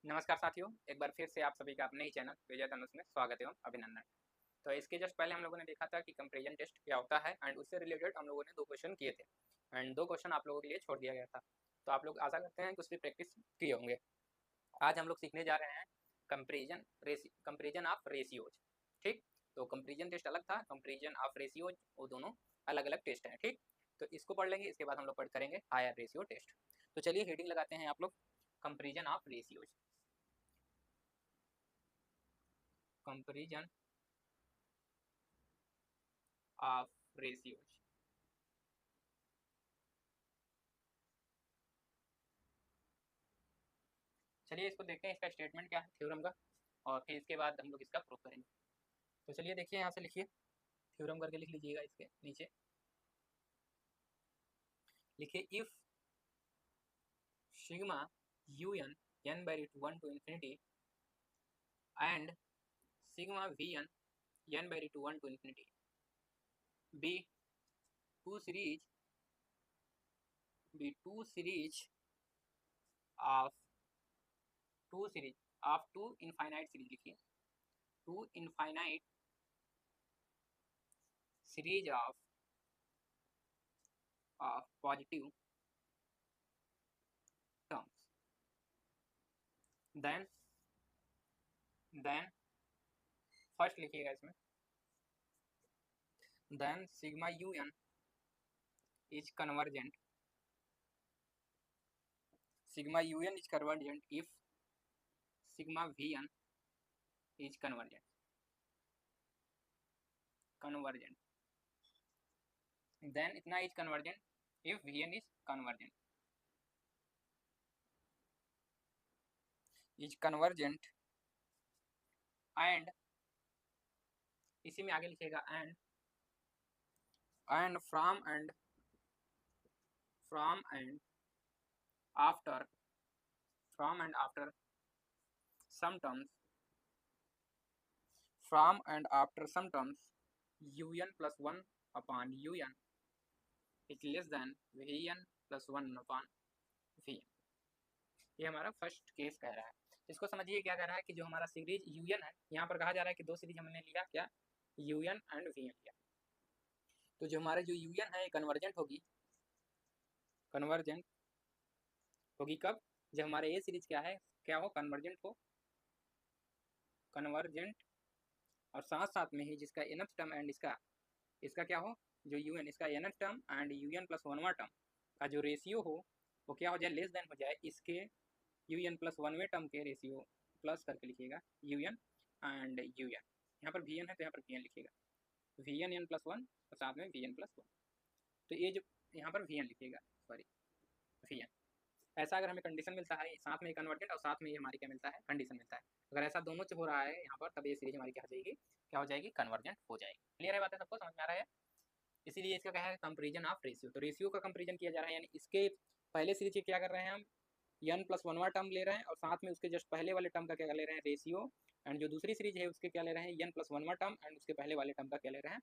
नमस्कार साथियों, एक बार फिर से आप सभी का अपने ही चैनल विजय धनुष में स्वागत एवं अभिनंदन। तो इसके जस्ट पहले हम लोगों ने देखा था कि कंपैरिजन टेस्ट क्या होता है एंड उससे रिलेटेड हम लोगों ने 2 क्वेश्चन किए थे एंड 2 क्वेश्चन आप लोगों के लिए छोड़ दिया गया था। तो आप लोग आशा करते हैं कि उसकी प्रैक्टिस किए होंगे। आज हम लोग सीखने जा रहे हैं कंपैरिजन ऑफ रेशियोज। ठीक? तो कंपैरिजन टेस्ट अलग था, कंपैरिजन ऑफ रेशियोज वो दोनों अलग-अलग टेस्ट हैं। ठीक? तो इसको पढ़ लेंगे, इसके बाद हम लोग पढ़ करेंगे हायर रेशियो टेस्ट। तो चलिए हेडिंग लगाते हैं आप लोग comparison of ratios. Comparison of ratios. चलिए इसको देखते हैं, इसका स्टेटमेंट क्या है थ्योरम का, और फिर इसके बाद हम लोग इसका प्रूफ करेंगे। तो चलिए देखिए, यहाँ से लिखिए, थ्योरम करके लिख लीजिएगा। इसके नीचे लिखिए, if sigma U N N by root 1 to infinity and sigma V N by root 1 to infinity be two series of two infinite series, लिखिए two infinite series of positive terms, then first लिखिएगा इसमें, then sigma U N is convergent, sigma un is convergent if sigma vn is convergent, then इतना is convergent if vn is convergent and इसी में आगे लिखिएगा and from and after some terms un plus 1 upon un is less than vn plus 1 upon vn। ये हमारा first case कह रहा है। इसको समझिए, क्या कह रहा है कि जो हमारा सीरीज un है, यहाँ पर कहा जा रहा है कि दो सीरीज हमने लिया, क्या un एंड vn लिया। तो जो हमारे जो un है कन्वर्जेंट होगी कब, जब हमारे ये सीरीज क्या हो कन्वर्जेंट और साथ साथ में ही जिसका nth टर्म एंड इसका क्या हो, जो un इसका nth term and un plus 1वां टर्म का जो रेशियो हो वो क्या हो जाए, लेस देन हो जाए इसके un प्लस 1वें टर्म के रेशियो, प्लस करके लिखिएगा un एंड un। यहाँ पर vn है तो यहाँ पर vn लिखिएगा, vn n प्लस 1 और साथ में vn प्लस 1। तो ये जो यहाँ पर vn लिखिएगा, सॉरी vn। ऐसा अगर हमें कंडीशन मिलता है, साथ में कन्वर्जेंट और साथ में ये हमारी क्या मिलता है, कंडीशन मिलता है, अगर ऐसा दोनों हो रहा है यहाँ पर, तब ये सीरीज हमारी क्या हो जाएगी, कन्वर्जेंट हो जाएगी। क्लियर है, बातें सबको समझ में आ रहा है? इसीलिए इसका क्या है, कंपेरिजन ऑफ रेशियो। तो रेशियो का कंपेरिजन किया जा रहा है, यानी इसके पहले सीरीज के क्या कर रहे हैं हम, n प्लस 1वां टर्म ले रहे हैं और साथ में उसके जस्ट पहले वाले टर्म का क्या ले रहे हैं, रेशियो। एंड जो दूसरी सीरीज है उसके क्या ले रहे हैं, n प्लस 1वां टर्म एंड उसके पहले वाले टर्म का क्या ले रहे हैं,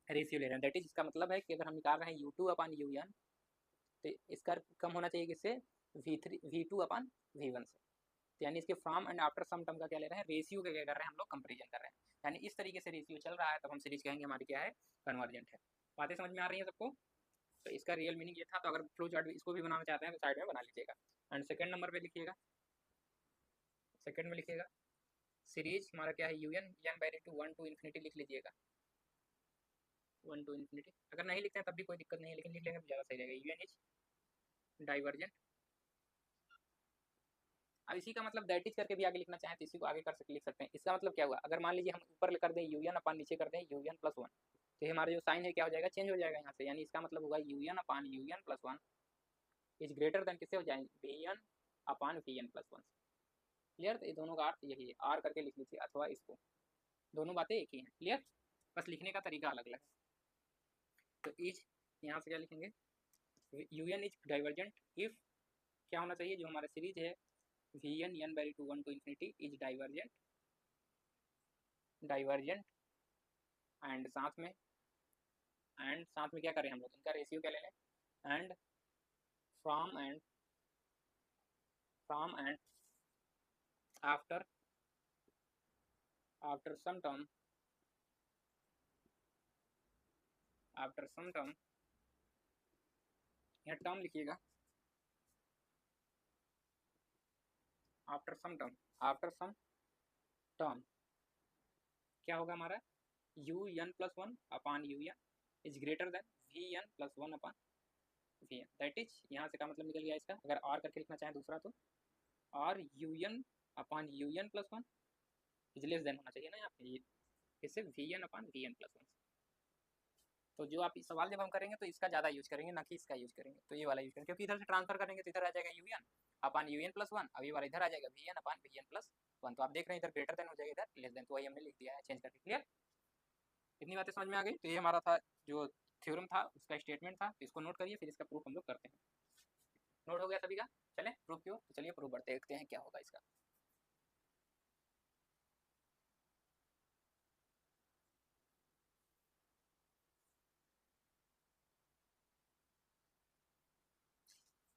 रेशियो ले रहे हैं। दैट इज, इसका मतलब है कि अगर हम निकाल रहे हैं u2 अपन un, तो इसका कम होना चाहिए किससे, v2 अपन v1 से। तो यानी इसके from and after some term का क्या ले रहे हैं, रेशियो का क्या कर रहे हैं हम लोग, कंपेरिजन कर रहे हैं। यानी इस तरीके से रेशियो चल रहा है, तब हम सीरीज कहेंगे हमारी क्या है, कन्वर्जेंट है। बातें समझ में आ रही है सबको? तो इसका रियल मीनिंग ये था। तो अगर फ्लो चार्ट इसको भी बनाना चाहते हैं तो साइड में बना लीजिएगा। एंड सेकंड नंबर पे लिखिएगा, सेकंड में लिखिएगा सीरीज हमारा क्या है, un n by two 1 to infinity लिख लीजिएगा, 1 टू इन्फिनिटी। अगर नहीं लिखते हैं तब भी कोई दिक्कत नहीं है, लेकिन लिख लेंगे तो ज़्यादा सही रहेगा। un is divergent. अब इसी का मतलब दैट इज करके भी आगे लिखना चाहें तो इसी को आगे लिख सकते हैं। इसका मतलब क्या हुआ, अगर मान लीजिए हम ऊपर कर दें un अपान नीचे कर दें un प्लस 1, तो हमारा जो साइन है क्या हो जाएगा, चेंज हो जाएगा यहाँ से। यानी इसका मतलब होगा un upon un plus 1 is greater than किससे हो जाएंगे, vn अपान vn प्लस 1। क्लियर? तो ये दोनों का अर्थ यही है, आर करके लिख लीजिए अथवा इसको, दोनों बातें एक ही हैं। क्लियर? बस लिखने का तरीका अलग अलग है। तो इज यहाँ से क्या लिखेंगे, un इज डाइवर्जेंट इफ क्या होना चाहिए, जो हमारा सीरीज है vn n by two 1 to infinity is divergent and साथ में क्या करें हम लोग, इनका रेशियो क्या ले लें, and from and after after some term यहाँ टर्म लिखिएगा, आफ्टर सम टर्म क्या होगा हमारा, you N plus one upon you N is greater than V N plus one upon V N, that is यहाँ से का मतलब निकल गया इसका, अगर और करके लिखना चाहें दूसरा तो और U N upon you N plus one is less than होना चाहिए ना यहाँ पे, इससे V N upon V N plus one. तो जो आप इस सवाल जब हम करेंगे तो इसका ज़्यादा यूज करेंगे, ना कि इसका यूज करेंगे, तो ये वाला यूज करेंगे, क्योंकि इधर से ट्रांसफर करेंगे तो इधर आ जाएगा U N upon you N plus one, अब ये वाला इधर आ जाएगा V N upon V N plus one. तो आप देख रहे हैं इधर ग्रेटर देन हो जाएगा, इधर लेस देन, तो वही हमने लिख दिया है चेंज करके। क्लियर, इतनी बातें समझ में आ गई। तो ये हमारा था जो थ्योरम था उसका स्टेटमेंट था, तो इसको नोट करिए, फिर इसका प्रूफ हम लोग करते हैं। नोट हो गया सभी का, चलें प्रूफ की ओर, तो चलिए प्रूफ बढ़ते देखते हैं क्या होगा इसका।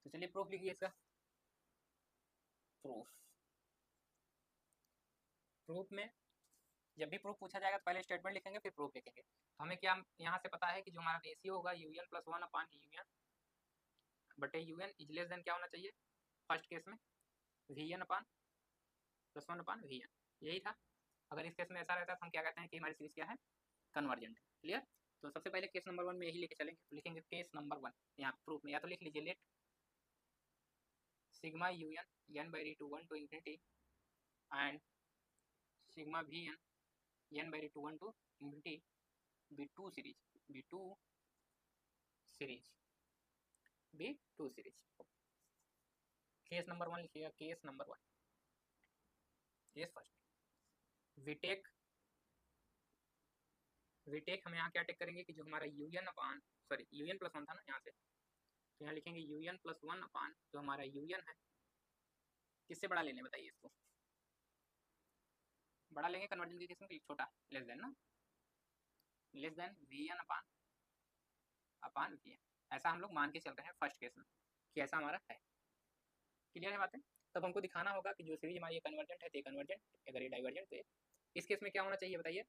तो चलिए प्रूफ लिखिए इसका। प्रूफ में जब भी प्रूफ पूछा जाएगा तो पहले स्टेटमेंट लिखेंगे फिर प्रूफ लिखेंगे। तो हमें क्या यहाँ से पता है कि जो हमारा रेशियो होगा U N plus one upon you N बटे U N is less than क्या होना चाहिए फर्स्ट केस में, V N upon plus one upon V N, यही था। अगर इस केस में ऐसा रहता है तो हम क्या कहते हैं कि हमारी सीरीज क्या है, कन्वर्जेंट। क्लियर, तो सबसे पहले केस नंबर वन में यही लेके चलेंगे, तो लिखेंगे केस नंबर वन यहाँ प्रूफ में, या तो लिख लीजिए let sigma U N by to one to infinity and sigma V N by to one to infinity be two series. Case number one लिखिएगा, case number one, case first. We take हम यहाँ क्या take करेंगे कि जो हमारा you N upon you N plus one था ना यहाँ से, तो यहाँ लिखेंगे U N plus one upon जो हमारा यू एन है, किससे बड़ा लेने बताइए इसको, बड़ा लेंगे कन्वर्जन के केस में, छोटा लेस देन ना, less than V N upon V N, ऐसा हम लोग मान के चल रहे हैं फर्स्ट केस में कि ऐसा हमारा है। क्लियर है बातें, तब हमको दिखाना होगा कि जो सीरीज हमारी कन्वर्जेंट है तो कन्वर्जेंट, अगर ये डाइवर्जेंट तो इस केस में क्या होना चाहिए बताइए,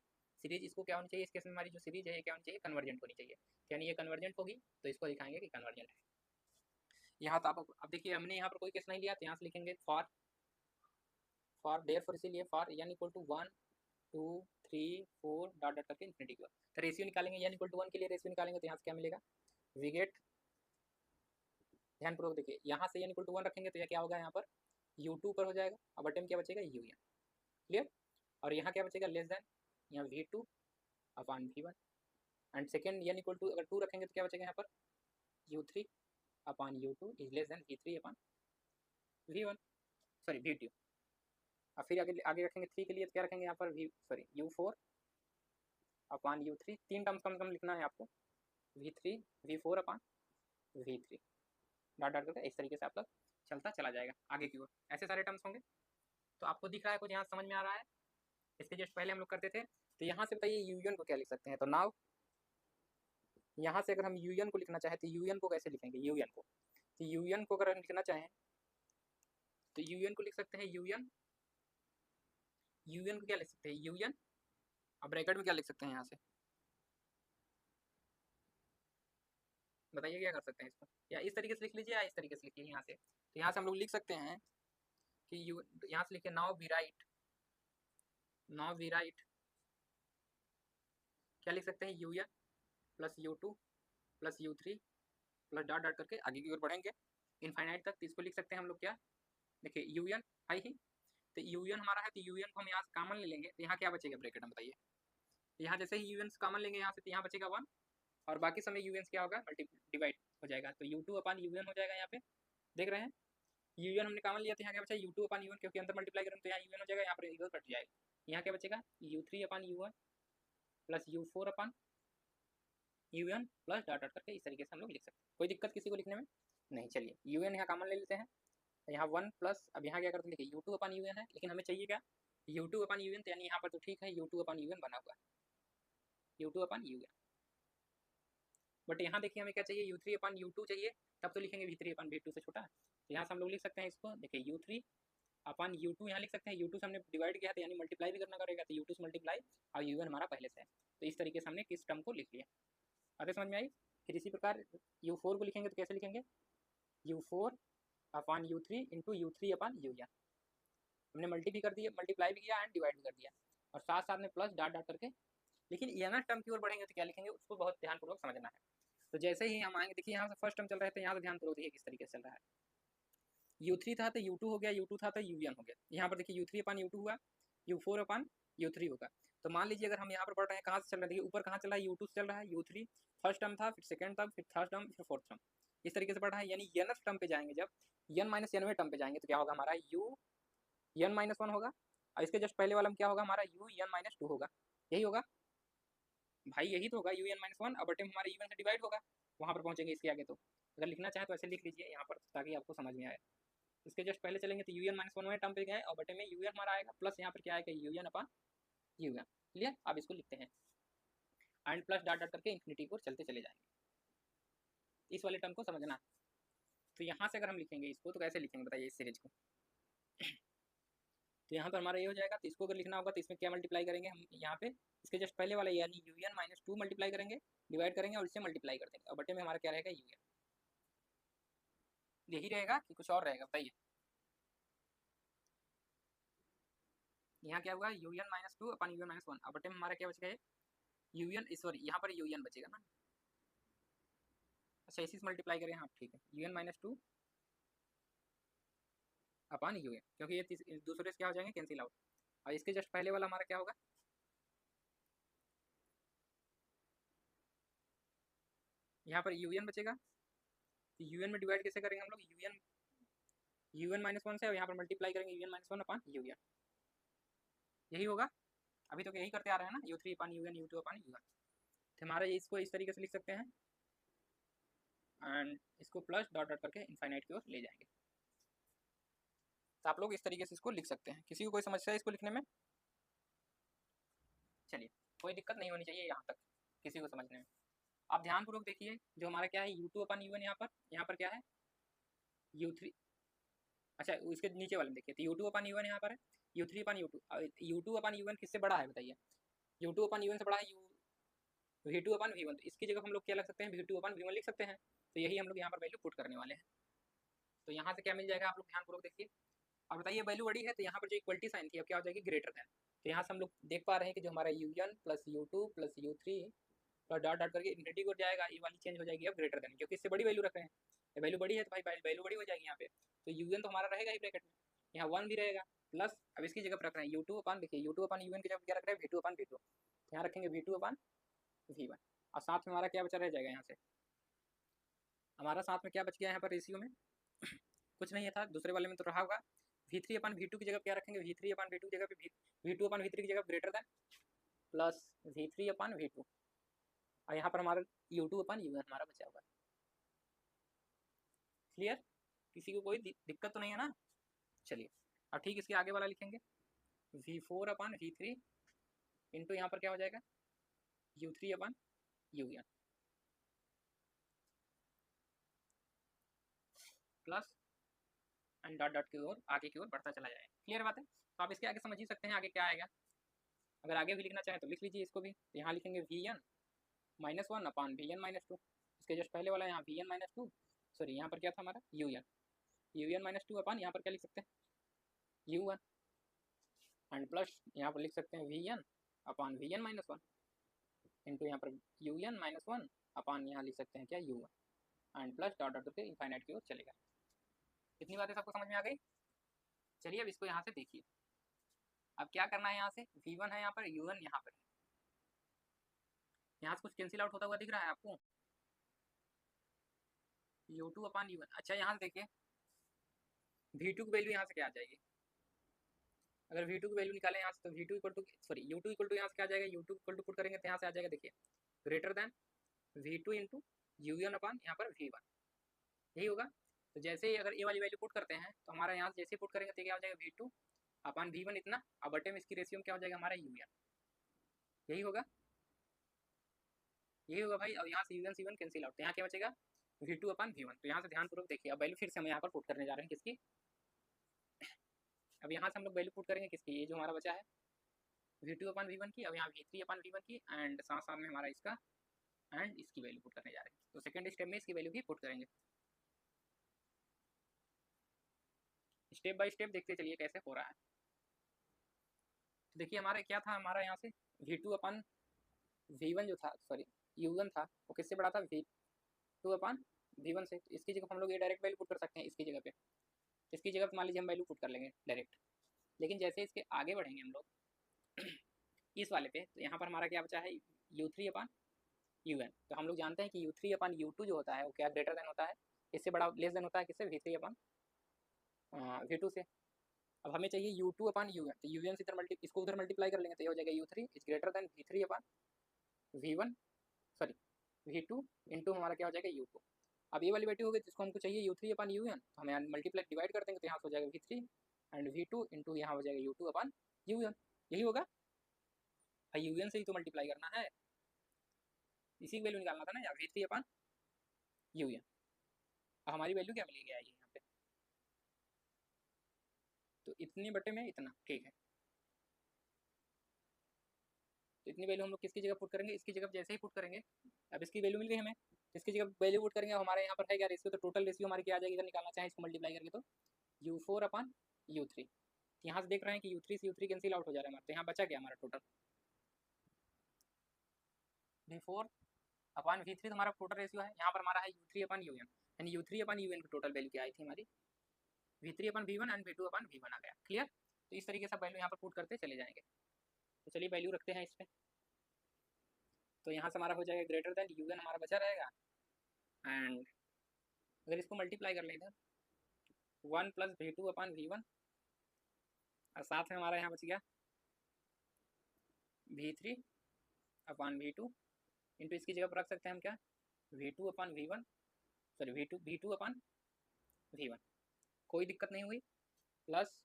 सीरीज इसको क्या होनी चाहिए, इस केस में हमारी जो सीरीज है ये क्या होनी चाहिए, कन्वर्जेंट होनी चाहिए, यानी ये कन्वर्जेंट होगी तो इसको दिखाएंगे कि कन्वर्जेंट है। यहाँ तो आप अब देखिए हमने यहाँ पर कोई केस नहीं लिया, तो यहाँ से लिखेंगे फॉर देयरफॉर, इसीलिए for N equal to 1 2 3 4 dot dot करके इन्फिनिटी की ओर, तो रेशियो निकालेंगे एन इक्वल टू 1 के लिए रेशियो निकालेंगे, तो यहाँ से क्या मिलेगा, वी गेट, ध्यानपूर्वक देखिए यहाँ से एन इक्वल टू 1 रखेंगे तो यह क्या होगा, यहाँ पर u2 पर हो जाएगा, अब बटे में क्या बचेगा यू एन। क्लियर, और यहाँ क्या बचेगा लेस देन, यहाँ v2 upon v1 and second N equal to अगर 2 रखेंगे तो क्या बचेगा यहाँ पर u3 upon u2 is less than v3 upon v1 v2, और फिर आगे आगे रखेंगे 3 के लिए तो क्या रखेंगे यहाँ पर u4 अपान u3, तीन टर्म्स कम कम लिखना है आपको, v3 v4 अपान v3 डॉट डॉट करके इस तरीके से आप लोग चलता चला जाएगा आगे की ओर, ऐसे सारे टर्म्स होंगे। तो आपको दिख रहा है कुछ यहाँ समझ में आ रहा है, इसके जस्ट पहले हम लोग करते थे। तो यहाँ से बताइए यूएन को क्या लिख सकते हैं, तो नाउ यहाँ से अगर हम यूएन को लिखना चाहें तो यूएन को कैसे लिखेंगे, यूएन को, तो यूएन को अगर हम लिखना चाहें तो यूएन को लिख सकते हैं यूएन को क्या लिख सकते हैं यूएन, अब ब्रैकेट में क्या लिख सकते हैं यहाँ से बताइए क्या कर सकते हैं इसको, या इस तरीके से लिख लीजिए या इस तरीके से लिखिए यहाँ से। तो यहाँ से हम लोग लिख सकते हैं कि यू, यहाँ से लिखिए नाउ वी राइट क्या लिख सकते हैं UN plus u2 plus u3 plus dot dot करके आगे की ओर बढ़ेंगे इनफाइनाइट तक, तो इसको लिख सकते हैं हम लोग क्या, देखिए यूएन आई ही, तो यूएन हमारा है तो यूएन को हम यहाँ से कॉमन ले लेंगे, तो यहाँ क्या बचेगा ब्रैकेट में बताइए, तो यहाँ जैसे ही यूएन कॉमन लेंगे यहाँ से तो यहाँ बचेगा 1 और बाकी समय यूएन क्या होगा डिवाइड हो जाएगा, तो u2 अपान यूएन हो जाएगा, यहाँ पे देख रहे हैं यूएन हमने कॉमन लिया तो यहाँ क्या बचा u2 अपान यूएन, क्योंकि अंदर मल्टीप्लाई करें तो यहाँ यूएन हो जाएगा, यहाँ पर इधर कट जाएगा, यहाँ क्या बचेगा u3 अपान यूएन प्लस u4 अपान यूएन प्लस डॉट डॉट करके इस तरीके से हम लोग लिख सकते हैं, कोई दिक्कत किसी को लिखने में नहीं। चलिए यूएन यहाँ कॉमन ले लेते हैं, यहाँ 1 प्लस, अब यहाँ क्या करते हैं देखिए u2 अपान यूएन है, लेकिन हमें चाहिए क्या u2 अपान यूएन, तो यानी यहाँ पर तो ठीक है u2 अपान यूएन बना हुआ है u2 अपान यूएन, बट यहाँ देखिए हमें क्या चाहिए u3 अपान u2 चाहिए, तब तो लिखेंगे v3 अपान v2 से छोटा, तो यहाँ से हम लोग लिख सकते हैं इसको, देखिए u3 अपन U2 यहाँ लिख सकते हैं, U2 से हमने डिवाइड किया है तो यानी मल्टीप्लाई भी करना करेगा, तो U2 से मल्टीप्लाई और UN हमारा पहले से है, तो इस तरीके से हमने किस टर्म को लिख लिया। अरे समझ में आई। फिर इसी प्रकार U4 को लिखेंगे तो कैसे लिखेंगे, U4 upon U3 into U3 upon UN। हमने मल्टीप्लाई भी किया एंड डिवाइड भी कर दिया, और साथ साथ में प्लस डॉट डॉट करके। लेकिन ENF टर्म की ओर बढ़ेंगे तो क्या लिखेंगे, उसको बहुत ध्यानपूर्वक समझना है। तो जैसे ही हम आएंगे, देखिए यहाँ से फर्स्ट टर्म चल रहा है, तो यहाँ से ध्यानपूर्वक देखिए किस तरीके से चल रहा है। U3 था तो U2 हो गया, U2 था तो UN हो गया। यहाँ पर देखिए U3 अपॉन U2 हुआ, U4 अपॉन U3 होगा। तो मान लीजिए अगर हम यहाँ पर पढ़ रहे हैं, कहाँ से चल रहा है, देखिए ऊपर कहाँ चल रहा है, U2 से चल रहा है, U3 फर्स्ट टर्म था, फिर सेकंड टर्म, फिर थर्ड टर्म, फिर फोर्थ टर्म, इस तरीके से पढ़ रहा है। यानी NF टर्म पे जाएंगे, जब N माइनस Nवें टर्म पे जाएंगे तो क्या होगा हमारा, UN माइनस 1 होगा, और इसके जस्ट पहले वाला में क्या होगा हमारा, UN माइनस 2 होगा। यही होगा भाई, यही तो होगा UN माइनस 1, और बटे में हमारे UN से डिवाइड होगा, वहाँ पर पहुँचेंगे इसके आगे। तो अगर लिखना चाहें तो ऐसे लिख लीजिए यहाँ पर, ताकि आपको समझ में आए। इसके जस्ट पहले चलेंगे तो UN माइनस 1 टर्म पे गए, और बटे में UN हमारा आएगा, प्लस यहाँ पर क्या आएगा, UN अपॉन UN। क्लियर। अब इसको लिखते हैं, एंड प्लस डॉट डॉट करके इन्फिनिटी को चलते चले जाएंगे। इस वाले टर्म को समझना है। तो यहाँ से अगर हम लिखेंगे इसको तो कैसे लिखेंगे बताइए इस सीरीज को। तो यहाँ पर हमारा ये हो जाएगा, तो इसको अगर लिखना होगा तो इसमें क्या मल्टीप्लाई करेंगे हम, यहाँ पे इसके जस्ट पहले वाला यानी UN माइनस 2 मल्टीप्लाई करेंगे, डिवाइड करेंगे और इससे मल्टीप्लाई कर देंगे, और बटे में हमारा क्या रहेगा, UN। यही रहेगा कि कुछ और रहेगा बताइए। यहाँ क्या होगा, UN माइनस 2 अपन UN माइनस 1, और बटे में हमारा क्या बचेगा, UN, सॉरी यहाँ पर UN बचेगा ना। अच्छा इसी से मल्टीप्लाई करें, हाँ ठीक है, UN माइनस 2 अपन UN, क्योंकि ये दूसरे से क्या हो जाएंगे, कैंसिल आउट। और इसके जस्ट पहले वाला हमारा क्या होगा, यहाँ पर UN बचेगा। तो UN में डिवाइड कैसे करेंगे हम लोग, UN माइनस 1 से, और यहाँ पर मल्टीप्लाई करेंगे UN माइनस 1 अपन UN। यही होगा, अभी तो यही करते आ रहे हैं ना, U3 अपन UN, U2 अपन UN। तो हमारा इसको इस तरीके से लिख सकते हैं, एंड इसको प्लस डॉट डॉट करके इनफाइनाइट की ओर ले जाएंगे। तो आप लोग इस तरीके से इसको लिख सकते हैं। किसी को कोई समस्या है इसको लिखने में, चलिए कोई दिक्कत नहीं होनी चाहिए यहाँ तक किसी को समझने में। आप ध्यानपूर्वक देखिए, जो हमारा क्या है, U2 अपन UN, यहाँ पर क्या है, U3। अच्छा इसके नीचे वाले में देखिए, तो U2 अपन UN यहाँ पर है, U3 अपन U2, U2 अपन UN किससे बड़ा है बताइए, U2 अपन UN से बड़ा है, V2 अपन V1। तो इसकी जगह हम लोग क्या लिख सकते हैं, V2 अपन V1 लिख सकते हैं। तो यही हम लोग यहाँ पर वैल्यू पुट करने वाले हैं। तो यहाँ से क्या मिल जाएगा, आप लोग ध्यानपूर्वक देखिए। अब बताइए वैल्यू बड़ी है तो यहाँ पर जो इक्वलिटी साइन थी अब क्या हो जाएगी, ग्रेटर देन। तो यहाँ से हम लोग देख पा रहे हैं कि जो हमारा UN plus U2 plus U3 और डॉट डॉट करके इन्फिनिटी को जाएगा, ये वाली चेंज हो जाएगी अब ग्रेटर देन, क्योंकि इससे बड़ी वैल्यू रख रहे हैं। ये वैल्यू बड़ी है तो भाई वैल्यू बड़ी हो जाएगी यहाँ पे। तो UN तो हमारा रहेगा ही ब्रैकेट में, यहाँ 1 भी रहेगा, प्लस अब इसकी जगह पर रख रहे हैं U2 अपन, देखिए U2 अपन UN की जगह क्या रख रहे हैं, V2 अपन V2। यहाँ रखेंगे V2 अपन V1, और साथ में हमारा क्या बचा रह जाएगा, यहाँ से हमारा साथ में क्या बच गया यहाँ पर रेशियो में कुछ नहीं था, दूसरे वाले में तो रहा होगा। V3 अपन V2 की जगह क्या रखेंगे, V3 अपन V2 की जगह पे V2 अपन V3 की जगह ग्रेटर देन, प्लस V3 अपन V2, और यहाँ पर हमारा U2 अपन UN हमारा बचा हुआ है। क्लियर, किसी को कोई दिक्कत तो नहीं है ना। चलिए अब ठीक इसके आगे वाला लिखेंगे, V4 अपन V3 इंटू यहाँ पर क्या हो जाएगा, U3 upon UN plus and dot dot की ओर आगे की ओर बढ़ता चला जाएगा। क्लियर बात है। तो आप इसके आगे समझ ही सकते हैं आगे क्या आएगा। अगर आगे भी लिखना चाहें तो लिख लीजिए इसको भी। तो यहाँ लिखेंगे VN माइनस 1 अपान VN माइनस 2, इसके जस्ट पहले वाला यहाँ VN माइनस 2, सॉरी यहाँ पर क्या था हमारा UN माइनस 2 अपान यहाँ पर क्या लिख सकते हैं UN, एंड प्लस यहाँ पर लिख सकते हैं VN अपान VN माइनस 1 इंटू यहाँ पर UN माइनस 1 अपान यहाँ लिख सकते हैं क्या UN, and plus dot dot करके इनफाइनाइट की ओर चलेगा। इतनी बातें सबको समझ में आ गई। चलिए अब इसको यहाँ से देखिए, अब क्या करना है, यहाँ से V1 है यहाँ पर, UN यहाँ पर है, यहाँ से कुछ कैंसिल आउट होता हुआ दिख रहा है आपको, U2 अपान UN। अच्छा यहाँ से देखिए V2 की वैल्यू यहाँ से क्या आ जाएगी, अगर V2 की वैल्यू निकालें यहाँ से तो V2 equal to sorry U2 equal to यहाँ से क्या आ जाएगा, U2 इक्वल टू पुट करेंगे तो यहाँ से आ जाएगा, देखिए greater than V2 into UN अपान यहाँ पर V1, यही होगा। तो जैसे ही अगर ये वाली वैल्यू पुट करते हैं तो हमारा यहाँ से जैसे पुट करेंगे तो क्या हो जाएगा, V2 अपान V1 इतना, अब बटे में इसकी रेशियो में क्या हो जाएगा हमारा UN, यही होगा भाई। अब यहाँ से UN से UN कैंसिल आउट, तो यहाँ क्या बचेगा V2 अपान V1। तो यहाँ से ध्यानपूर्वक देखिए, अब वैल्यू फिर से हम यहाँ पर पुट करने जा रहे हैं किसकी, अब यहाँ से हम लोग वैल्यू पुट करेंगे किसकी, ये जो हमारा बचा है V2/V1 की, अब यहाँ V3/V1 की, एंड साथ साथ में हमारा इसका एंड इसकी वैल्यू पुट करने जा रहे हैं। तो सेकंड स्टेप में इसकी वैल्यू भी पुट करेंगे। स्टेप बाय स्टेप देखते चलिए कैसे हो रहा है। तो देखिए हमारा क्या था, हमारा यहाँ से V2/V1 जो था, सॉरी U1 था, वो किससे बड़ा था, V2/V1 से। तो इसकी जगह हम लोग ये डायरेक्ट वैल्यू पुट कर सकते हैं इसकी जगह पे। इसकी जगह मान लीजिए हम वैल्यू पुट कर लेंगे डायरेक्ट, लेकिन जैसे इसके आगे बढ़ेंगे हम लोग इस वाले पे, तो यहाँ पर हमारा क्या बचा है U3/UN। तो हम लोग जानते हैं कि U3/U2 जो होता है वो क्या ग्रेटर देन होता है, इससे बड़ा लेस देन होता है किससे, V3/V2 से। अब हमें चाहिए U2/UN, तो UN से इधर इसको उधर मल्टीप्लाई कर लेंगे तो ये हो जाएगा U3 is greater then V3/V1, sorry V2 into हमारा क्या हो जाएगा U2। अब ये वाली वैल्यू होगी जिसको हमको चाहिए U3/UN, तो हमें मल्टीप्लाई डिवाइड कर देंगे तो यहाँ से हो जाएगा V3 एंड V2 इंटू यहाँ हो जाएगा U2/UN। यही होगा भाई, UN से ही तो मल्टीप्लाई करना है, इसी की वैल्यू निकालना था ना यार, V3/UN। अब हमारी वैल्यू क्या मिलेगी आएगी यहाँ पे, तो इतनी बटे में इतना, ठीक है। तो इतनी वैल्यू हम लोग किसकी जगह पुट करेंगे, इसकी जगह जैसे ही पुट करेंगे, अब इसकी वैल्यू मिल गई हमें, इसकी जगह वैल्यू पुट करेंगे। हमारे यहाँ पर है क्या रेशियो, तो टोटल रेशियो हमारी क्या आ जाएगी, अगर निकालना चाहें इसको मल्टीप्लाई करके तो U4/U3। यहाँ से देख रहे हैं कि U3 से U3 कैंसिल आउट हो जा रहा है हमारा, तो यहाँ बचा क्या हमारा टोटल V4/V3, तो हमारा टोटल रेशियो है। यहाँ पर हमारा है U3/UN, यानी U3/UN की टोटल वैल्यू क्या आई थी हमारी, V3/V1 एंड V2/V1 आ गया। क्लियर। तो इस तरीके से वैल्यू यहाँ पर पुट करते चले जाएंगे। तो चलिए वैल्यू रखते हैं इस पर। तो यहाँ से हमारा हो जाएगा ग्रेटर देन UN हमारा बचा रहेगा, एंड अगर इसको मल्टीप्लाई कर लेते हैं 1 + V2/V1, और साथ में हमारा यहाँ बच गया V3/V2 इंटू इसकी जगह पर रख सकते हैं हम क्या, V2/V1, सॉरी V2/V1, कोई दिक्कत नहीं हुई, प्लस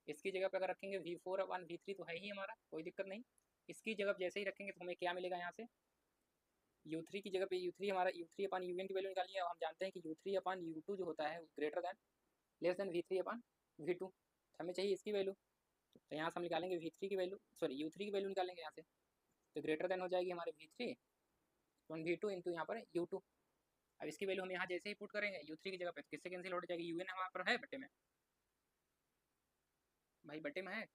इसकी जगह पर अगर रखेंगे V4/V3 तो है ही हमारा, कोई दिक्कत नहीं। इसकी जगह जैसे ही रखेंगे तो हमें क्या मिलेगा यहाँ से, U3 की जगह पे U3 हमारा U3/UN की वैल्यू निकालिए। और हम जानते हैं कि U3/U2 जो होता है greater than less than V3/V2, हमें चाहिए इसकी वैल्यू। तो यहाँ से हम निकालेंगे V3 की वैल्यू, सॉरी U3 की वैल्यू निकालेंगे यहाँ से, तो ग्रेटर देन हो जाएगी हमारे V3 V2 इंटू यहाँ पर U2। अब इसकी वैल्यू हम यहाँ जैसे ही पुट करेंगे U3 की जगह पे, किससे कैंसिल हो जाएगी, UN हमारे पर है बटे में, भाई बटे में है।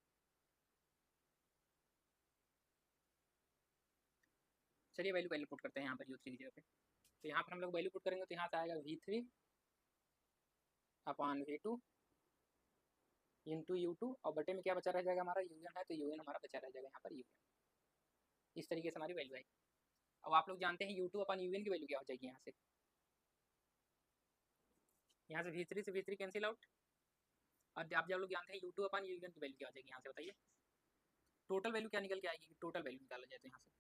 चलिए वैल्यू पहले पुट करते हैं यहाँ पर U3 की जगह पे। तो यहाँ पर हम लोग वैल्यू पुट करेंगे तो यहाँ से आएगा V3/V2 इंटू U2, और बटे में क्या बचा रह जाएगा हमारा, UN है, तो UN हमारा बचा रह जाएगा यहाँ पर UN। इस तरीके से हमारी वैल्यू आएगी। अब आप लोग जानते हैं U2/UN की वैल्यू क्या हो जाएगी, यहाँ से V3 से V3 कैंसिल आउट, और आप जब लोग जानते हैं U2/UN की वैल्यू क्या हो जाएगी यहाँ से, बताइए टोटल वैल्यू क्या निकल के आएगी, टोटल वैल्यू निकाला जाए तो यहाँ से,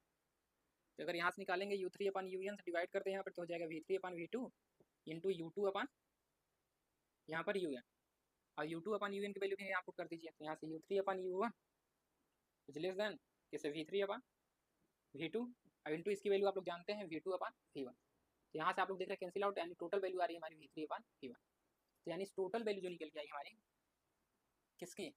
तो अगर यहाँ से निकालेंगे U3/UN से डिवाइड करते हैं यहाँ पर, तो हो जाएगा V3/V2 इंटू U2/ यहाँ पर UN, और U2/UN की वैल्यू भी यहाँ पुट कर दीजिए। तो यहाँ से U3/U1 इज लेस देन किससे, V3/V2, और इंटू इसकी वैल्यू आप लोग जानते हैं V2/V1। तो यहाँ से आप लोग देख रहे हैं कैंसिल आउट, यानी टोटल वैल्यू आ रही है हमारी V3/V1। तो यानी टोटल वैल्यू जो निकल के आई हमारी किसकी,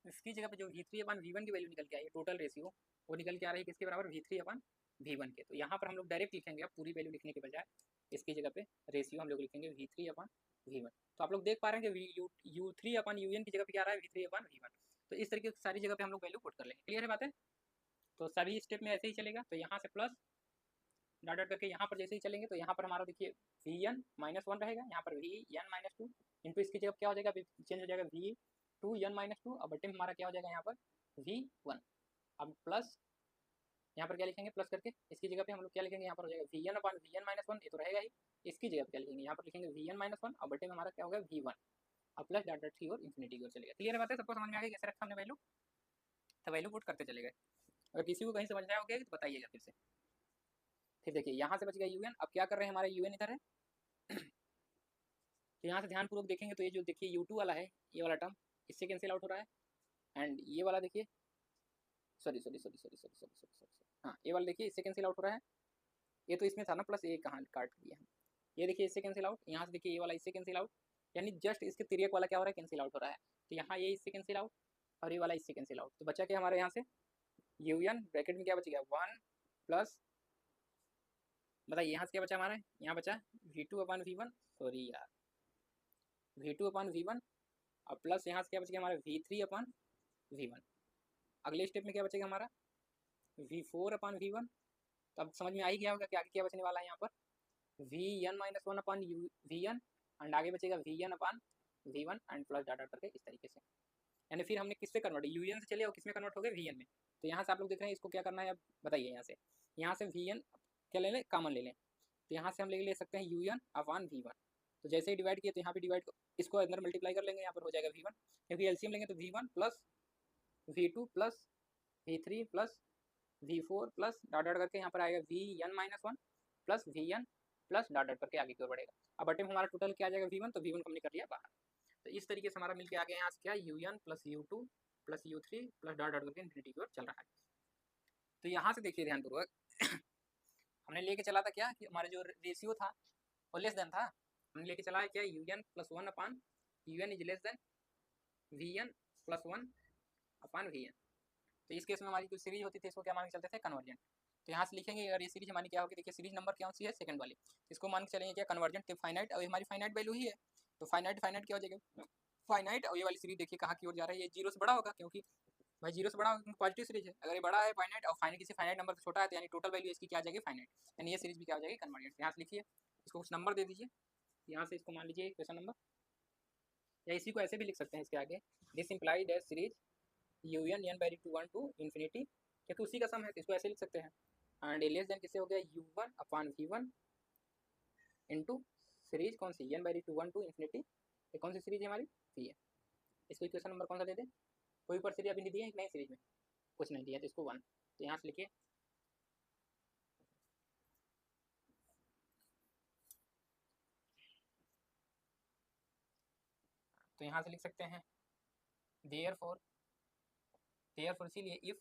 इसकी जगह पे जो V3/V1 की वैल्यू निकल के आई है, टोटल रेशियो वो निकल के आ रही है किसके बराबर, V3/V1 के। तो यहाँ पर हम लोग डायरेक्ट लिखेंगे, अब पूरी वैल्यू लिखने के बजाय इसकी जगह पे रेशियो हम लोग लिखेंगे V3/V1। तो आप लोग देख पा रहे हैं कि U3/UN की जगह पे क्या आ रहा है, V3/V1। तो इस तरीके से सारी जगह पे हम लोग वैल्यू पुट कर लेंगे। क्लियर है बात है। तो सभी स्टेप में ऐसे ही चलेगा। तो यहाँ से प्लस डॉट डॉट करके यहाँ पर जैसे ही चलेंगे तो यहाँ पर हमारा देखिए Vn-1 रहेगा, यहाँ पर Vn-2 इंटू इसकी जगह क्या हो जाएगा, चेंज हो जाएगा V2n-2, और बटे में हमारा क्या हो जाएगा यहाँ पर V1। अब प्लस यहाँ पर क्या लिखेंगे, प्लस करके इसकी जगह पे हम लोग क्या लिखेंगे, यहाँ पर हो जाएगा Vn/Vn-1, ये तो रहेगा ही। इसकी जगह पे क्या लिखेंगे, यहाँ पर लिखेंगे Vn-1, और बटे में हमारा क्या होगा V1, अब प्लस डॉट डॉट की और इन्फिनिटी की ओर चलेगा। क्लियर है बात है, सबको समझ में आ गई कैसे रखा हमने वैल्यू, तो वैल्यू पुट करते चले गए। अगर किसी को कहीं समझ में आया तो बताइएगा फिर से। फिर देखिए यहाँ से बच गया UN, अब क्या कर रहे हैं, हमारा UN इधर है तो यहाँ से ध्यानपूर्वक देखेंगे तो ये जो देखिए U2 वाला है, ये वाला टर्म इससे कैंसिल आउट हो रहा है, एंड ये वाला देखिए सॉरी हाँ ये वाला देखिए इससे कैंसिल आउट हो रहा है, ये तो इसमें था ना प्लस, ए कहाँ काट दिया हम, ये देखिए इससे कैंसिल आउट, यहाँ से देखिए ये वाला इससे कैंसिल आउट, यानी जस्ट इसके तिर्यक वाला क्या हो रहा है, कैंसिल आउट हो रहा है। तो यहाँ ये इससे कैंसिल आउट और ये वाला इससे कैंसिल आउट, तो बचा क्या हमारे यहाँ से यूएन ब्रैकेट में क्या बच गया 1 प्लस, बताइए यहाँ से क्या बचा हमारा, यहाँ बचा v2/v1, सॉरी यार v2/v1 और प्लस यहाँ से क्या बच गया हमारा v3/v1। अगले स्टेप में क्या बचेगा हमारा v4/v1। तो अब समझ में आ ही गया होगा कि आगे क्या बचने वाला है यहाँ पर vn-1/vn एंड आगे बचेगा vn/v1 एंड प्लस डाटा करके इस तरीके से, यानी फिर हमने किससे कन्वर्ट, यूएन से चले और किस में कन्वर्ट हो गए वीएन में। तो यहाँ से आप लोग देख रहे हैं इसको क्या करना है, अब बताइए यहाँ से वीएन क्या ले लें, कॉमन ले लें, तो यहाँ से हम ले सकते हैं un/v1। तो जैसे ही डिवाइड किए तो यहाँ पे डिवाइड इसको अंदर मल्टीप्लाई कर लेंगे, यहाँ पर हो जाएगा v1, क्योंकि एलसीएम लेंगे तो v1 plus v2 plus v3 plus v4 plus dot dot करके यहाँ पर आएगा vn-1 plus vn plus dot dot करके आगे की ओर बढ़ेगा। अब बटे में हमारा टोटल क्या आ जाएगा v1, तो v1 को हमने कर लिया बाहर। तो इस तरीके से हमारा मिलकर आ गया यहाँ से क्या un plus u2 plus u3 plus dot dot करके इन्फिनिटी की ओर चल रहा है। तो यहाँ से देखिए ध्यानपूर्वक हमने लेके चला था क्या कि हमारा जो रेशियो था वो लेस देन था, हमने लेके चला है क्या un+1/un is less then vn+1/vn। तो इस केस में हमारी जो सीरीज होती थी इसको क्या मान के चलते थे, कन्वर्जेंट। तो यहाँ से लिखेंगे अगर ये सीरीज हमारी क्या होगी, देखिए सीरीज नंबर क्या सी है, सेकंड वाली, इसको मान के चलेंगे क्या कन्वर्जेंट फाइनाइट, और हमारी फाइनाइट वैल्यू ही है, तो फाइनाइट क्या हो जाएगा फाइनाइट, और ये वाली सीरीज देखिए कहाँ की ओर जा रहा है, ये जीरो से बड़ा होगा, क्योंकि भाई जीरो से बड़ा होगा पॉजिटिव सीरीज है, अगर ये बड़ा है फाइनाइट और फाइनाइट किसी फाइनाइट नंबर से छोटा है तो यानी टोटल वैल्यू इसकी क्या आ जाएगी फाइनाइट, यानी ये सीरीज भी क्या हो जाएगी कन्वर्जेंट। यहाँ से लिखिए इसको कुछ नंबर दे दीजिए, यहाँ से इसको मान लीजिए क्वेश्चन नंबर, या इसी को ऐसे भी लिख सकते हैं इसके आगे, this imply that series un(n/2 to infinity), क्योंकि उसी का सम है, इसको ऐसे लिख सकते हैं, एंड लेस देन किससे हो गया u1/v1 इंटू सीरीज कौन सी n/2 to infinity, ये कौन सी सीरीज है हमारी वी है। इसको इक्वेशन नंबर कौन सा दे दें, कोई ऊपर सीरीज अभी नहीं दिए, नई सीरीज में कुछ नहीं दिया, तो इसको 1, तो यहाँ से लिखिए तो यहाँ से लिख सकते हैं देयरफॉर इसीलिए if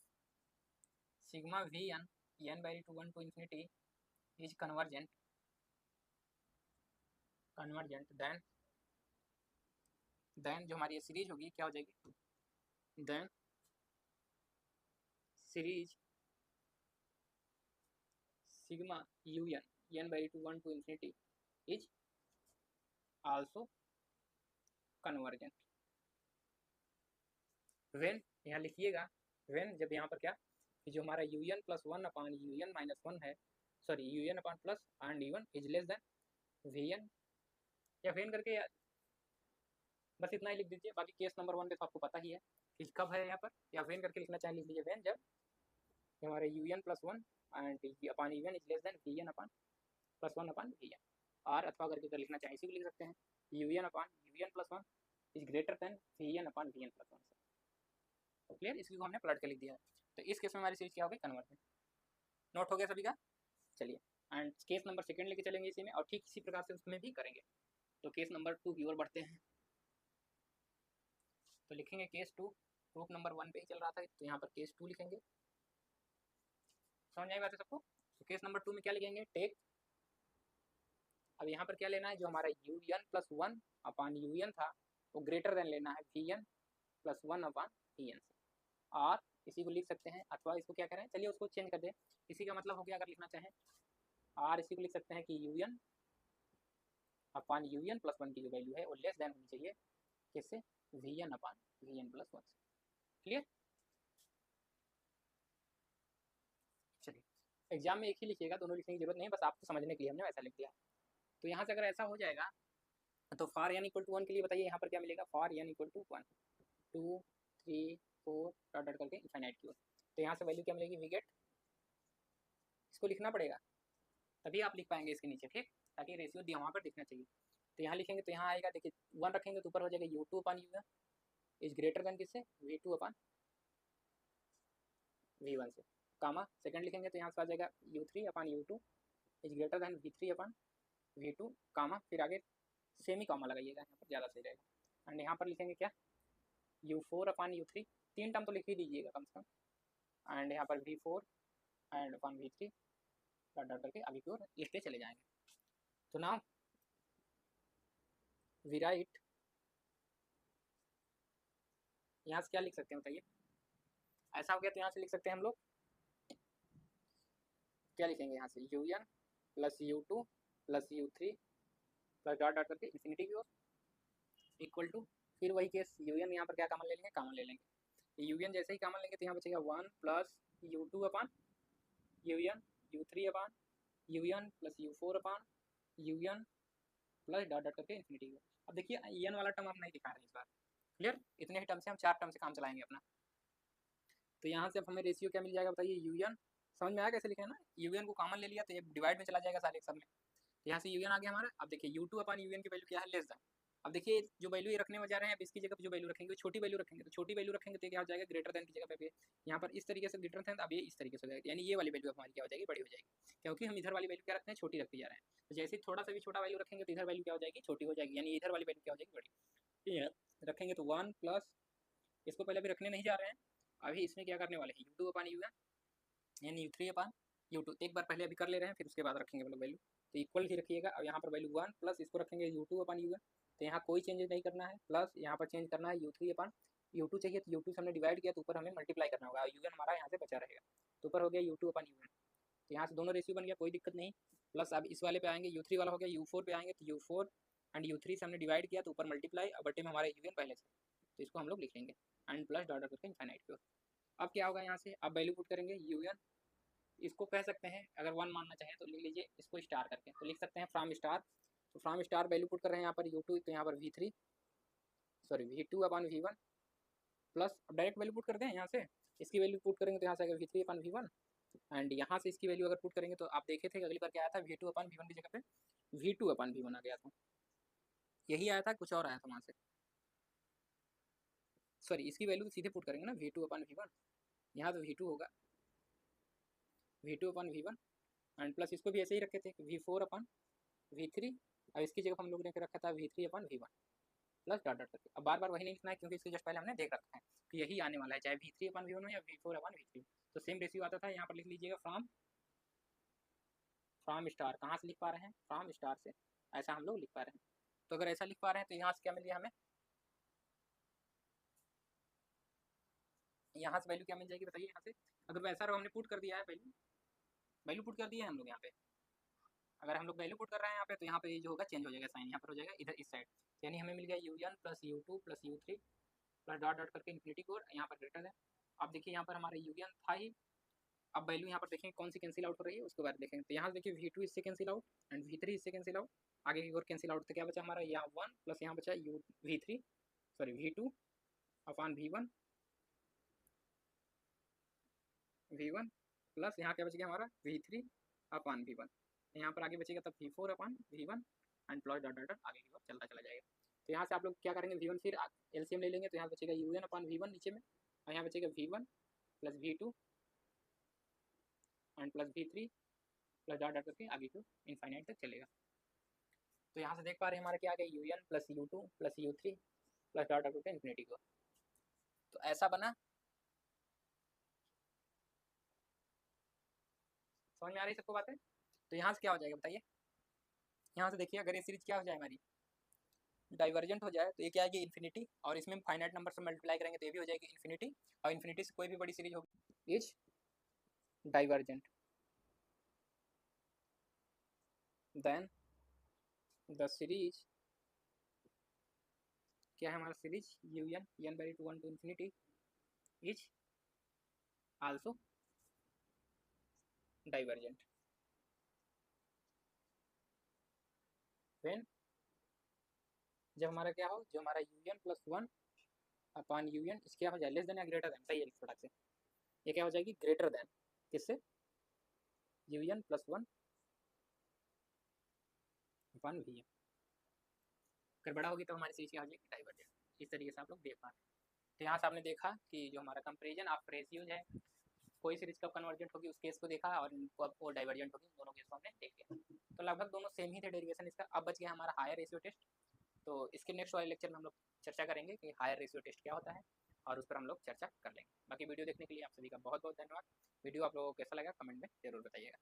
sigma vn n/2 to infinity is convergent then जो हमारी ये सीरीज होगी क्या हो जाएगी, then series sigma un n/2 to infinity is also convergent when, यहाँ लिखिएगा व्हेन, जब यहाँ पर क्या कि जो हमारा un+1/un-1 है, sorry un++ and u1 is less then vn, या वेन करके बस इतना ही लिख दीजिए, बाकी केस नंबर 1 पे तो आपको पता ही है कि कब है यहाँ पर, या वेन करके लिखना चाहे लिख लीजिए वेन, जब हमारे un+1 and upon un is less then vn+1/vn, और अथवा करके अगर लिखना चाहे इसी को लिख सकते हैं un+1 is greater then vn/vn+1। तो क्लियर, इसकी को हमने प्लॉट कर लिख दिया है। तो इस केस में हमारी सीरीज क्या हो गई कन्वर्जेंट, नोट हो गया सभी का। चलिए एंड केस नंबर सेकंड लेके चलेंगे इसी में, और ठीक इसी प्रकार से उसमें भी करेंगे। तो केस नंबर 2 की ओर बढ़ते हैं, तो लिखेंगे केस 2, प्रूफ नंबर 1 पे ही चल रहा था तो यहाँ पर केस 2 लिखेंगे, समझ आई बात है सबको। तो केस नंबर 2 में क्या लिखेंगे, टेक, अब यहाँ पर क्या लेना है, जो हमारा un+1/un था वो ग्रेटर देन लेना है vn+1/vn से, और इसी को लिख सकते हैं, अथवा इसको क्या करें, चलिए उसको चेंज कर दें, इसी का मतलब हो गया अगर लिखना चाहें, और इसी को लिख सकते हैं कि un/un+1 की जो वैल्यू है वो लेस देन होनी चाहिए किससे, vn/vn+1 से। क्लियर, चलिए एग्जाम में एक ही लिखिएगा, दोनों लिखने की जरूरत नहीं है, बस आपको समझने के लिए हमने वैसा लिख दिया। तो यहाँ से अगर ऐसा हो जाएगा तो फॉर n = 1 के लिए बताइए यहाँ पर क्या मिलेगा, फॉर n = 1 2 3 4 डॉट डॉट करके इनफाइनाइट की ओर, तो यहाँ से वैल्यू क्या मिलेगी, वी गेट, इसको लिखना पड़ेगा तभी आप लिख पाएंगे इसके नीचे, ठीक, ताकि रेशियो दिया वहाँ पर दिखना चाहिए। तो यहाँ लिखेंगे तो यहाँ आएगा, देखिए 1 रखेंगे तो ऊपर हो जाएगा u2/u1 इज ग्रेटर देन किससे, v2/v1 से, कामा सेकंड लिखेंगे तो यहाँ से आ जाएगा u3/u2 is greater then v3/v2, कामा फिर आगे सेमी कामा लगाइएगा, यहाँ पर ज़्यादा सही रहेगा। एंड यहाँ पर लिखेंगे क्या, u4/u3, 3 टर्म तो लिख ही दीजिएगा कम से कम, एंड यहाँ पर v4 and v3 dot dot करके आगे की ओर लिखते चले जाएंगे। तो नाउ वी राइट, यहाँ से क्या लिख सकते हैं बताइए, ऐसा हो गया तो यहाँ से लिख सकते हैं हम लोग, क्या लिखेंगे यहाँ से, U N plus U two plus U three plus dot dot करके इन्फिनिटी की ओर इक्वल टू, फिर वही केस यू एन यहाँ पर क्या कॉमन ले लेंगे, कॉमन ले लेंगे, यू एन जैसे ही कॉमन लेंगे तो यहाँ बचेगा one plus U two upon you N U three upon you N plus U four upon you N plus dot dot करके इन्फिनिटी की ओर। अब देखिए एन वाला टर्म हम नहीं दिखा रहे हैं इस बार, क्लियर, इतने ही टर्म से हम 4 टर्म से काम चलाएंगे अपना। तो यहाँ से अब हमें रेशियो क्या मिल जाएगा बताइए, यू एन, समझ में आया कैसे लिखे है ना, यू एन को कॉमन ले लिया तो ये डिवाइड में चला जाएगा सारे सब में, यहाँ से यू एन आ गया हमारा। अब देखिए U two upon you N की वैल्यू क्या है, लेस देन, अब देखिए जो वैल्यू ये रखने में जा रहे हैं, अब इसकी जगह पे जो वैल्यू रखेंगे वो छोटी वैल्यू रखेंगे, तो छोटी वैल्यू रखेंगे तो क्या हो जाएगा, ग्रेटर देन की जगह पे यहाँ पर इस तरीके से ग्रेटर देन, अब ये इस तरीके से हो जाएगा, यानी ये वाली वैल्यू हमारी क्या हो जाएगी, बड़ी हो जाएगी, क्योंकि हम इधर वाली वैल्यू क्या रखते हैं, छोटी रखते जा रहे हैं। तो जैसे ही थोड़ा सा भी छोटा वैल्यू रखेंगे तो इधर वैल्यू क्या हो जाएगी, छोटी हो जाएगी, यानी इधर वाली वैल्यू क्या हो जाएगी, बड़ी। ये रखेंगे तो वन प्लस, इसको पहले अभी रखने नहीं जा रहे हैं, अभी इसमें क्या करने वाले हैं, U two upon you N यानी U three upon U two, एक बार पहले अभी कर ले रहे हैं, फिर उसके बाद रखेंगे मतलब वैल्यू, तो इक्वल ही रखिएगा। अब यहाँ पर वैल्यू वन प्लस इसको रखेंगे U two upon you N, तो यहाँ कोई चेंज नहीं करना है, प्लस यहाँ पर चेंज करना है U three upon U two चाहिए, तो यू टू से हमने डिवाइड किया तो ऊपर हमें मल्टीप्लाई करना होगा, यू एन हमारा यहाँ से बचा रहेगा, तो ऊपर हो गया U two upon you N, तो यहाँ से दोनों रेशियो बन गया, कोई दिक्कत नहीं। प्लस अब इस वाले पे आएंगे, यू थ्री वाला हो गया यू फोर पे आएंगे, तो you four and you three से हमने डिवाइड किया तो ऊपर मल्टीप्लाई, अब बटे में हमारा यू एन पहले से, तो इसको हम लोग लिख लेंगे एंड प्लस डॉट करके इनफाइनाइट की ओर। अब क्या होगा यहाँ से, अब वैल्यू पुट करेंगे यू एन, इसको कह सकते हैं अगर वन मानना चाहें तो लिख लीजिए इसको स्टार करके, तो लिख सकते हैं फ्रॉम स्टार, तो फ्रॉम स्टार वैल्यू पुट कर रहे हैं यहाँ पर यू टू, तो यहाँ पर V three sorry V two upon V one plus, अब डायरेक्ट वैल्यू पुट करते हैं यहाँ से, इसकी वैल्यू पुट करेंगे तो यहाँ से आएगा V three upon V one, and यहाँ से इसकी वैल्यू अगर पुट करेंगे तो आप देखे थे अगली बार क्या आया था, V two upon V one की जगह पे V two upon V one आ गया था, यही आया था, कुछ और आया था वहाँ से, सॉरी इसकी वैल्यू सीधे पुट करेंगे ना, V two upon V one, यहाँ तो वी टू होगा V two upon V one, and plus इसको भी ऐसे ही रखे थे V four upon V three, और इसकी जगह हम लोग ने रखा था V three upon V one plus dot dot करके। अब बार बार वही नहीं लिखना है क्योंकि इसके जस्ट पहले हमने देख रखा है कि यही आने वाला है, चाहे V three upon V one हो या V four upon V three, तो सेम रेशियो आता था, यहाँ पर लिख लीजिएगा फ्रॉम फ्रॉम स्टार, कहाँ से लिख पा रहे हैं, फ्रॉम स्टार से, ऐसा हम लोग लिख पा रहे हैं। तो अगर ऐसा लिख पा रहे हैं तो यहाँ से क्या मिल गया हमें, यहाँ से वैल्यू क्या मिल जाएगी बताइए, यहाँ से अगर वैसा रहो, हमने पुट कर दिया है वैल्यू, वैल्यू पुट कर दिया है हम लोग यहाँ पे, अगर हम लोग वैल्यू पुट कर रहे हैं यहाँ पे तो यहाँ पे जो होगा चेंज हो जाएगा साइन, यहाँ पर हो जाएगा इधर इस साइड, यानी हमें मिल गया U N plus U two plus U three plus dot dot करके इन्फिनिटी को, यहाँ पर ग्रेटर है। अब देखिए यहाँ पर हमारा यू एन था ही, अब वैल्यू यहाँ पर देखेंगे कौन सी कैंसिल आउट हो रही है उसके बाद देखेंगे, तो यहाँ देखिए वी टू इससे cancel out and we three इससे कैंसिल आउट, आगे की ओर कैंसिल आउट, तो क्या बचा हमारा यहाँ वन प्लस यहाँ बचा U V three sorry V two upon V one plus यहाँ क्या बच गया हमारा V three upon V one, यहाँ पर आगे बचेगा तब V four upon V one and plus dot dot आगे की ओर चलता चला जाएगा। तो यहाँ से आप लोग क्या करेंगे, वी वन फिर एलसीएम ले लेंगे, तो यहाँ बचेगा U N upon V one नीचे में, और यहाँ बचेगा V one plus V two and plus V three plus dot dot करके आगे को इनफाइनाइट तक चलेगा। तो यहाँ से देख पा रहे हैं हमारा क्या आ गया, U N plus U two plus U three plus dot dot करके इन्फिनिटी को, तो ऐसा बना, समझ में आ रही सबको बातें। तो यहाँ से क्या हो जाएगा बताइए, यहाँ से देखिए अगर ये सीरीज क्या हो जाए हमारी, डाइवर्जेंट हो जाए तो ये क्या आएगी इन्फिनिटी, और इसमें फाइनाइट नंबर से मल्टीप्लाई करेंगे तो ये भी हो जाएगी इन्फिनिटी, और इन्फिनिटी से कोई भी बड़ी सीरीज होगी is divergent, then the series क्या है हमारा series U N N by to one to infinity is also divergent when, जब हमारा क्या हो, जो हमारा you N plus one upon you एन क्या हो जाए, लेस देन या ग्रेटर देन, सही है फटाक से, ये क्या हो जाएगी ग्रेटर देन किससे, U N plus one upon V N, अगर बड़ा होगी तो हमारी सीरीज क्या हो जाएगी डाइवर्जेंट, इस तरीके से आप लोग देख पा रहे हैं। तो यहाँ से आपने देखा कि जो हमारा कंपेरिजन ऑफ रेशियोज है, कोई सीरीज कब कन्वर्जेंट होगी उस केस को देखा, और कब वो डाइवर्जेंट होगी दोनों केस को हमने देख लिया। तो लगभग दोनों सेम ही थे डेरिवेशन इसका। अब बच गया हमारा हायर रेशियो टेस्ट, तो इसके नेक्स्ट वाले लेक्चर में हम लोग चर्चा करेंगे कि हायर रेशियो टेस्ट क्या होता है, और उस पर हम लोग चर्चा कर लेंगे। बाकी वीडियो देखने के लिए आप सभी का बहुत बहुत धन्यवाद। वीडियो आप लोगों को कैसा लगा कमेंट में जरूर बताइएगा।